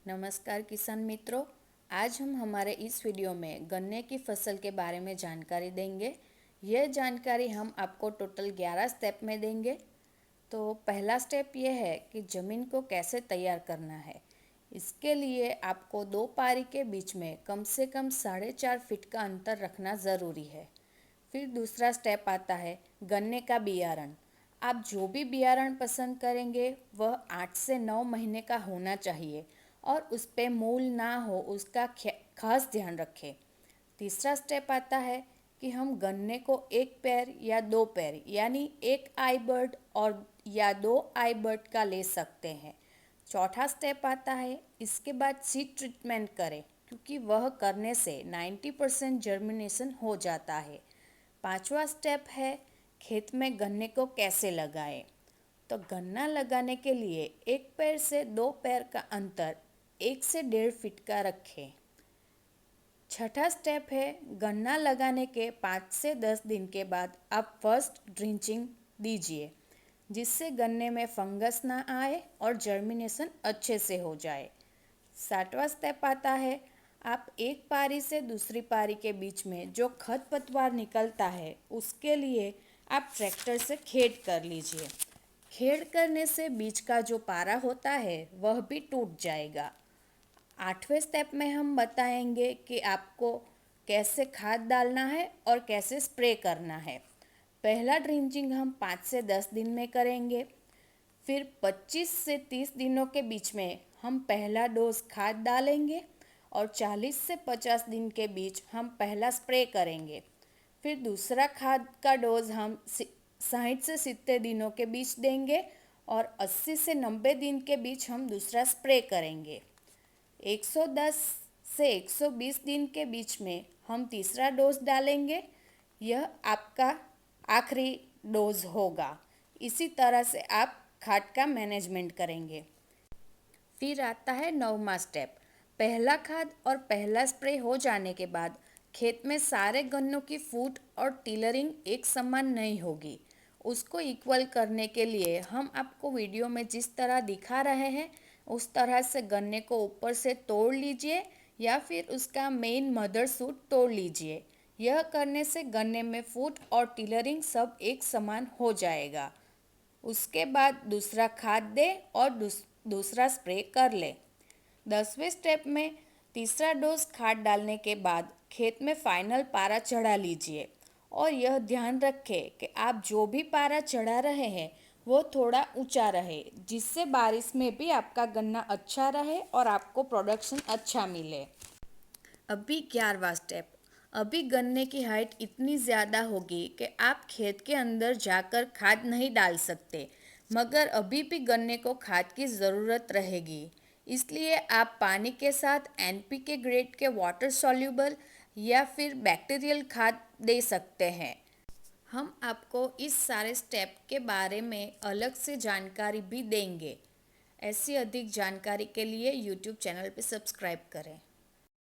नमस्कार किसान मित्रों। आज हम हमारे इस वीडियो में गन्ने की फसल के बारे में जानकारी देंगे। यह जानकारी हम आपको टोटल 11 स्टेप में देंगे। तो पहला स्टेप यह है कि ज़मीन को कैसे तैयार करना है। इसके लिए आपको दो पारी के बीच में कम से कम 4.5 फीट का अंतर रखना ज़रूरी है। फिर दूसरा स्टेप आता है गन्ने का बियारण। आप जो भी बियारण पसंद करेंगे वह 8 से 9 महीने का होना चाहिए और उस पे मूल ना हो उसका खास ध्यान रखें। तीसरा स्टेप आता है कि हम गन्ने को एक पैर या दो पैर यानी एक आई बर्ड और या दो आई बर्ड का ले सकते हैं। चौथा स्टेप आता है इसके बाद सीड ट्रीटमेंट करें क्योंकि वह करने से 90% जर्मिनेशन हो जाता है। पांचवा स्टेप है खेत में गन्ने को कैसे लगाएं। तो गन्ना लगाने के लिए एक पैर से दो पैर का अंतर 1 से 1.5 फीट का रखें। छठा स्टेप है गन्ना लगाने के 5 से 10 दिन के बाद आप फर्स्ट ड्रिंचिंग दीजिए जिससे गन्ने में फंगस ना आए और जर्मिनेशन अच्छे से हो जाए। सातवां स्टेप आता है आप एक पारी से दूसरी पारी के बीच में जो खरपतवार निकलता है उसके लिए आप ट्रैक्टर से खेड़ कर लीजिए। खेड़ करने से बीज का जो पारा होता है वह भी टूट जाएगा। आठवें स्टेप में हम बताएंगे कि आपको कैसे खाद डालना है और कैसे स्प्रे करना है। पहला ड्रिंचिंग हम 5 से 10 दिन में करेंगे। फिर 25 से 30 दिनों के बीच में हम पहला डोज खाद डालेंगे और 40 से 50 दिन के बीच हम पहला स्प्रे करेंगे। फिर दूसरा खाद का डोज हम 60 से 70 दिनों के बीच देंगे और 80 से 90 दिन के बीच हम दूसरा स्प्रे करेंगे। 110 से 120 दिन के बीच में हम तीसरा डोज डालेंगे। यह आपका आखिरी डोज होगा। इसी तरह से आप खाद का मैनेजमेंट करेंगे। फिर आता है 9वां स्टेप। पहला खाद और पहला स्प्रे हो जाने के बाद खेत में सारे गन्नों की फूट और टिलरिंग एक समान नहीं होगी। उसको इक्वल करने के लिए हम आपको वीडियो में जिस तरह दिखा रहे हैं उस तरह से गन्ने को ऊपर से तोड़ लीजिए या फिर उसका मेन मदर सूट तोड़ लीजिए। यह करने से गन्ने में फूट और टिलरिंग सब एक समान हो जाएगा। उसके बाद दूसरा खाद दे और दूसरा स्प्रे कर ले। 10वें स्टेप में तीसरा डोज खाद डालने के बाद खेत में फाइनल पारा चढ़ा लीजिए और यह ध्यान रखें कि आप जो भी पारा चढ़ा रहे हैं वो थोड़ा ऊंचा रहे जिससे बारिश में भी आपका गन्ना अच्छा रहे और आपको प्रोडक्शन अच्छा मिले। अभी 11वां स्टेप। अभी गन्ने की हाइट इतनी ज़्यादा होगी कि आप खेत के अंदर जाकर खाद नहीं डाल सकते, मगर अभी भी गन्ने को खाद की ज़रूरत रहेगी। इसलिए आप पानी के साथ एनपीके ग्रेड के वाटर सॉल्यूबल या फिर बैक्टीरियल खाद दे सकते हैं। हम आपको इस सारे स्टेप के बारे में अलग से जानकारी भी देंगे। ऐसी अधिक जानकारी के लिए यूट्यूब चैनल पर सब्सक्राइब करें।